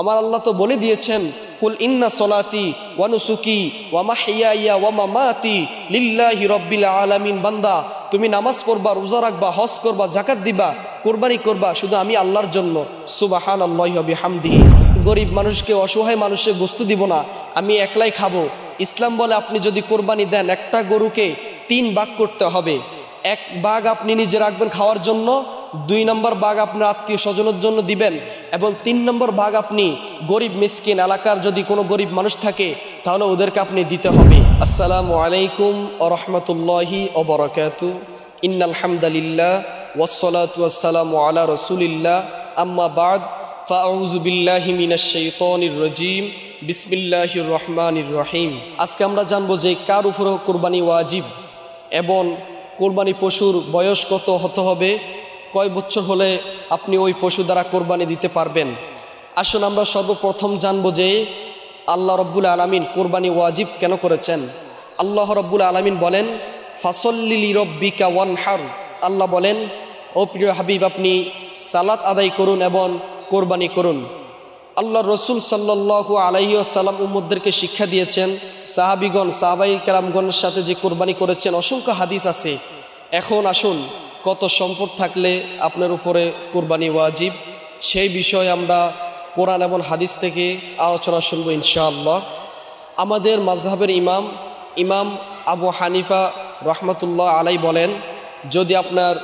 আমার আল্লাহ তো বলে দিয়েছেন, কুল ইন্না সলাতি ওয়া নুসুকি ওয়া মাহইয়ায়া ওয়া মামাতি লিল্লাহি রাব্বিল আলামিন। বান্দা, তুমি নামাজ পড়বা, রোজা রাখবা, হজ করবা, যাকাত দিবা, কোরবানি করবা, শুধু আমি আল্লাহর জন্য। সুবহানাল্লাহি ওয়া বিহামদিহি। গরিব মানুষকে, অসহায় মানুষকে গোশত দিব না, আমি একলাই খাবো। ইসলাম বলে আপনি যদি কোরবানি দেন, একটা গরুকে 3 ভাগ করতে হবে। 1 ভাগ আপনি নিজে রাখবেন খাওয়ার জন্য, 2 নম্বর ভাগ আপনার আত্মীয় স্বজনের জন্য দিবেন, এবং 3 নম্বর ভাগ আপনি গরিব মিসকিন এলাকার যদি কোনো গরিব মানুষ থাকে তাহলে ওদেরকে আপনি দিতে হবে। আসসালামু আলাইকুম ওয়া রাহমাতুল্লাহি ওয়া বারাকাতুহু। ইন্নাল হামদালিল্লাহ ওয়াসসালাতু ওয়াসসালামু আলা রাসূলিল্লাহ, আম্মা বা'দ, ফাআউযু বিল্লাহি মিনাশ শাইতানির রাজীম, বিসমিল্লাহির রহমানির রহিম। আজকে আমরা জানবো যে কার উপরে কোরবানি ওয়াজিব এবং কোরবানি পশুর বয়স কত হতে হবে, কয় বছর হলে আপনি ওই পশু দ্বারা কোরবানি দিতে পারবেন। আসুন আমরা সর্বপ্রথম জানবো যে আল্লাহ রব্বুল আলামিন কোরবানি ওয়াজিব কেন করেছেন। আল্লাহ রব্বুল আলামিন বলেন, ফাসল্লি লিরব্বিকা ওয়ানহার। আল্লাহ বলেন, ও প্রিয় হাবিব, আপনি সালাত আদায় করুন এবং কোরবানি করুন। আল্লাহ রসুল সাল্লাল্লাহু আলাইহি ওয়াসাল্লাম উম্মতদেরকে শিক্ষা দিয়েছেন, সাহাবিগণ, সাহাবাই কেরামগণের সাথে যে কোরবানি করেছেন, অসংখ্য হাদিস আছে। এখন আসুন, কত সম্পদ থাকলে আপনার উপরে কোরবানি ওয়াজিব, সেই বিষয়ে আমরা কোরআন এবং হাদিস থেকে আলোচনা শুনবো ইনশাআল্লাহ। আমাদের মাযহাবের ইমাম আবু হানিফা রহমতুল্লাহ আলাই বলেন, যদি আপনার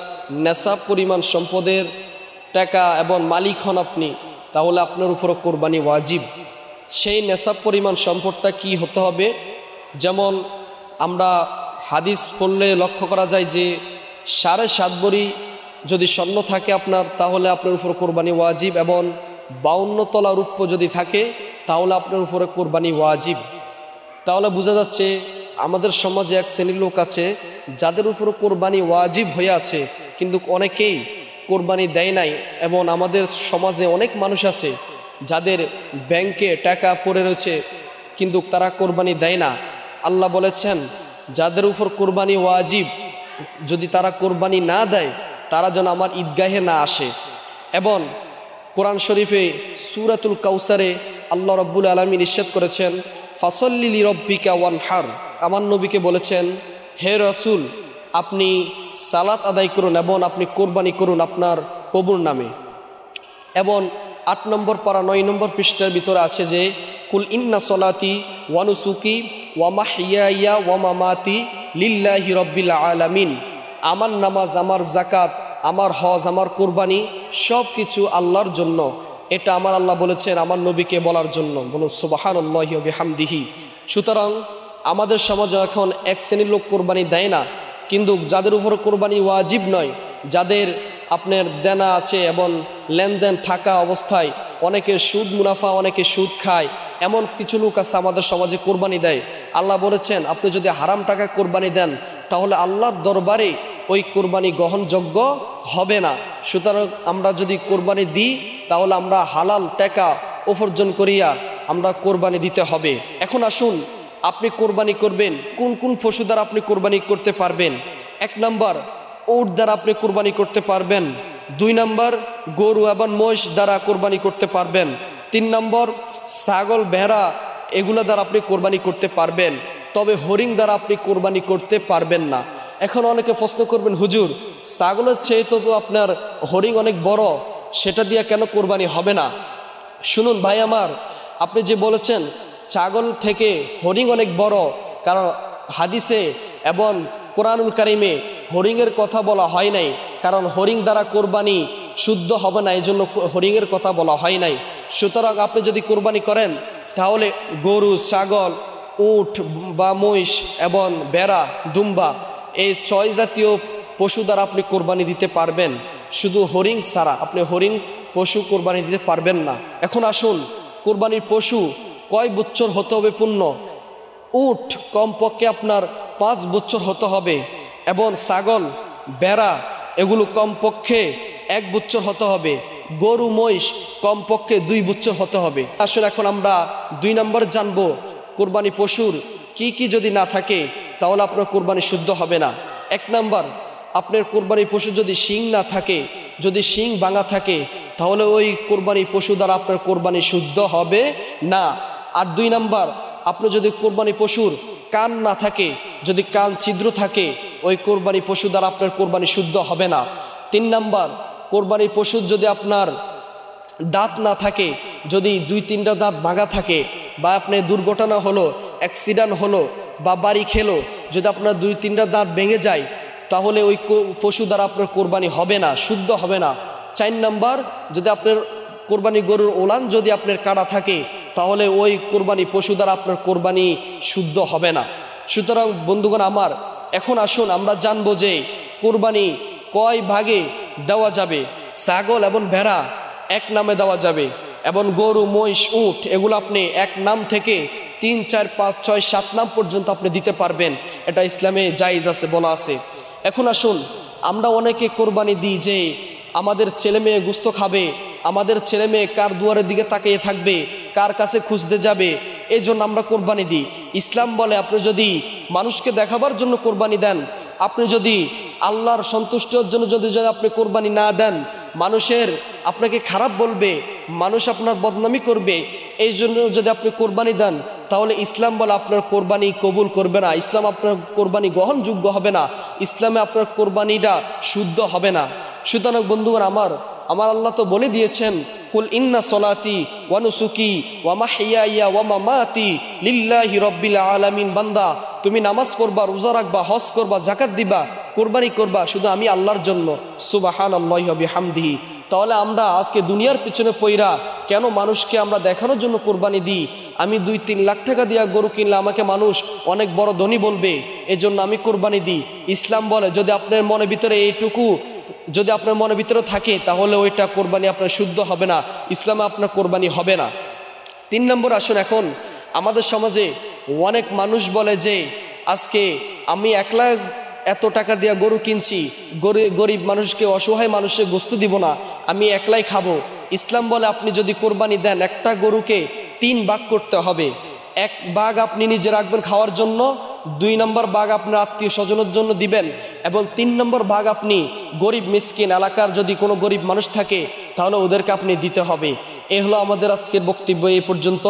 নেশাব পরিমাণ সম্পদের টাকা এবং মালিক হন আপনি, তাহলে আপনার উপরে কোরবানি ওয়াজিব। সেই নেশাব পরিমাণ সম্পদটা কি হতে হবে? যেমন আমরা হাদিস পড়লে লক্ষ্য করা যায় যে 7.5 ভরি যদি স্বর্ণ থাকে আপনার, তাহলে আপনার উপর কোরবানি ওয়াজিব, এবং 52 তলা রূপ্য যদি থাকে তাহলে আপনার উপরে কোরবানি ওয়াজিব। তাহলে বোঝা যাচ্ছে আমাদের সমাজে এক শ্রেণীর লোক আছে যাদের উপরে কোরবানি ওয়াজিব হয়ে আছে, কিন্তু অনেকেই কোরবানি দেয় নাই। এবং আমাদের সমাজে অনেক মানুষ আছে যাদের ব্যাংকে টাকা পড়ে রয়েছে কিন্তু তারা কোরবানি দেয় না। আল্লাহ বলেছেন, যাদের উপর কোরবানি ওয়াজিব, যদি তারা কোরবানি না দেয় তারা যেন আমার ঈদগাহে না আসে। এবং কোরআন শরীফে সূরাতুল কাউসারে আল্লাহ রাব্বুল আলামিন ইরশাদ করেছেন, ফাসল্লি লিরব্বিকা ওয়ানহার। আমার নবীকে বলেছেন, হে রাসূল, আপনি সালাত আদায় করুন এবং আপনি কোরবানি করুন আপনার প্রভুর নামে। এবং 8 নম্বর পারা 9 নম্বর পৃষ্ঠার ভিতরে আছে যে, কুল ইন্না সলাতি ওয়া নুসুকি ওয়া মাহইয়ায়া ওয়া মামাতি লিল্লাহি রাব্বিল আলামিন। আমার নামাজ, আমার যাকাত, আমার হজ, আমার কোরবানি সব কিছু আল্লাহর জন্য। এটা আমার আল্লাহ বলেছেন আমার নবীকে বলার জন্য। বলুন সুবহানাল্লাহি ওয়া বিহামদিহি। সুতরাং আমাদের সমাজে এখন এক শ্রেণীর লোক কোরবানি দেয় না, কিন্তু যাদের উপর কোরবানি ওয়াজিব নয়, যাদের আপনার দেনা আছে এবং লেনদেন থাকা অবস্থায় অনেকের সুদ মুনাফা, অনেকে সুদ খায়, এমন কিছু লোক আছে আমাদের সমাজে কোরবানি দেয়। আল্লাহ বলেছেন, আপনি যদি হারাম টাকা কোরবানি দেন তাহলে আল্লাহর দরবারে ওই কোরবানি গ্রহণযোগ্য হবে না। সুতরাং আমরা যদি কোরবানি দিই তাহলে আমরা হালাল টাকা উপার্জন করিয়া আমরা কোরবানি দিতে হবে। এখন আসুন, আপনি কোরবানি করবেন কোন কোন পশু দ্বারা আপনি কোরবানি করতে পারবেন। 1 নম্বর, উট দ্বারা আপনি কোরবানি করতে পারবেন। 2 নম্বর, গরু এবং মহিষ দ্বারা কোরবানি করতে পারবেন। 3 নম্বর, ছাগল, ভেড়া, এগুলো দ্বারা আপনি কোরবানি করতে পারবেন। তবে হরিণ দ্বারা আপনি কোরবানি করতে পারবেন না। এখন অনেকে প্রশ্ন করবেন, হুজুর, ছাগলের চেয়ে তো আপনার হরিণ অনেক বড়, সেটা দিয়ে কেন কোরবানি হবে না? শুনুন ভাই আমার, আপনি যে বলেছেন ছাগল থেকে হরিণ অনেক বড়, কারণ হাদিসে এবং কোরআনুল কারিমে হরিণের কথা বলা হয় নাই, কারণ হরিণ দ্বারা কোরবানি শুদ্ধ হবে না, এই জন্য হরিণের কথা বলা হয় নাই। সুতরাং আপনি যদি কোরবানি করেন তাহলে গরু, ছাগল, উট বা মহিষ এবং ভেড়া, দুম্বা, এই 6 জাতীয় পশু দ্বারা আপনি কোরবানি দিতে পারবেন। শুধু হরিণ ছাড়া আপনি হরিণ পশু কোরবানি দিতে পারবেন না। এখন আসুন, কোরবানির পশু কয় বছর হতে হবে পূর্ণ? উট কমপক্ষে আপনার 5 বছর হতে হবে, এবং ছাগল, ভেড়া এগুলো কমপক্ষে 1 বছর হতে হবে। গরু, মহিষ কমপক্ষে 2 বছর হতে হবে। আসলে এখন আমরা 2 নম্বর জানবো কোরবানি পশুর কি কি যদি না থাকে তাহলে আপনার কোরবানি শুদ্ধ হবে না। 1 নম্বর, আপনার কোরবানি পশু যদি শিং না থাকে যদি শিং ভাঙা থাকে তাহলে ওই কোরবানি পশু দ্বারা আপনার কোরবানি শুদ্ধ হবে না। আর 2 নাম্বার, আপনার যদি কোরবানি পশুর কান না থাকে, যদি কান ছিদ্র থাকে, ওই কোরবানি পশু দ্বারা আপনার কোরবানি শুদ্ধ হবে না। 3 নাম্বার, কোরবানি পশুর যদি আপনার দাঁত না থাকে, যদি 2-3টা দাঁত ভাঙা থাকে, বা আপনার দুর্ঘটনা হলো, অ্যাক্সিডেন্ট হলো, বা বাড়ি খেলো, যদি আপনার 2-3টা দাঁত ভেঙে যায় তাহলে ওই পশু দ্বারা আপনার কোরবানি হবে না, শুদ্ধ হবে না। 4 নাম্বার, যদি আপনার কোরবানি গরুর ওলান যদি আপনার কাটা থাকে তাহলে ওই কোরবানি পশু দ্বারা আপনার কোরবানি শুদ্ধ হবে না। সুতরাং বন্ধুগণ আমার, এখন আসুন আমরা জানবো যে কোরবানি কয় ভাগে দেওয়া যাবে। ছাগল এবং ভেড়া এক নামে দেওয়া যাবে, এবং গরু, মহিষ, উট এগুলো আপনি এক নাম থেকে 3, 4, 5, 6, 7 নাম পর্যন্ত আপনি দিতে পারবেন। এটা ইসলামে জায়েজ আছে, বলা আছে। এখন আসুন, আমরা অনেকে কোরবানি দিই যে আমাদের ছেলে মেয়ে গোশত খাবে, আমাদের ছেলে মেয়ে কার দুয়ারের দিকে তাকিয়ে থাকবে, কার কাছে খুঁজতে যাবে, এই জন্য আমরা কোরবানি দিই। ইসলাম বলে আপনি যদি মানুষকে দেখাবার জন্য কোরবানি দেন, আপনি যদি আল্লাহর সন্তুষ্টির জন্য যদি আপনি কোরবানি না দেন, মানুষের আপনাকে খারাপ বলবে, মানুষ আপনার বদনামি করবে, এই জন্য যদি আপনি কোরবানি দেন তাহলে ইসলাম বলে আপনার কোরবানি কবুল করবে না, ইসলাম আপনার কোরবানি গ্রহণযোগ্য হবে না, ইসলামে আপনার কোরবানিটা শুদ্ধ হবে না। সুতরাং বন্ধুগণ আমার আল্লাহ তো বলে দিয়েছেন, কুল ইন্না সলাতি ওয়া নুসুকি ওয়া মাহইয়ায়া ওয়া মামাতি লিল্লাহি রাব্বিল আলামিন। বান্দা, তুমি নামাজ পড়বা, রোজা রাখবা, হজ করবা, যাকাত দিবা, কোরবানি করবা শুধু আমি আল্লাহর জন্য। সুবহানাল্লাহি ওয়া বিহামদিহি। তাহলে আমরা আজকে দুনিয়ার পিছনে পইরা কেন মানুষকে আমরা দেখানোর জন্য কোরবানি দিই? আমি 2-3 লাখ টাকা দিয়া গরু কিনলে আমাকে মানুষ অনেক বড় ধনী বলবে, এজন্য আমি কোরবানি দিই। ইসলাম বলে যদি আপনার মনের ভিতরে এইটুকু যদি আপনার মনের ভিতরে থাকে তাহলে ওইটা কোরবানি আপনার শুদ্ধ হবে না, ইসলামে আপনার কোরবানি হবে না। 3 নম্বর, আসুন এখন আমাদের সমাজে অনেক মানুষ বলে যে আজকে আমি একলা এত টাকা দিয়ে গরু কিনছি, গরিব মানুষকে, অসহায় মানুষকে গোশত দিব না, আমি একলাই খাবো। ইসলাম বলে আপনি যদি কোরবানি দেন, একটা গরুকে 3 ভাগ করতে হবে। 1 ভাগ আপনি নিজে রাখবেন খাওয়ার জন্য, 2 নম্বর ভাগ আপনার আত্মীয় স্বজনের জন্য দিবেন, এবং 3 নম্বর ভাগ আপনি গরিব মিসকিন এলাকার যদি কোনো গরিব মানুষ থাকে তাহলে ওদেরকে আপনি দিতে হবে। এ হলো আমাদের আজকের বক্তব্য, এই পর্যন্ত।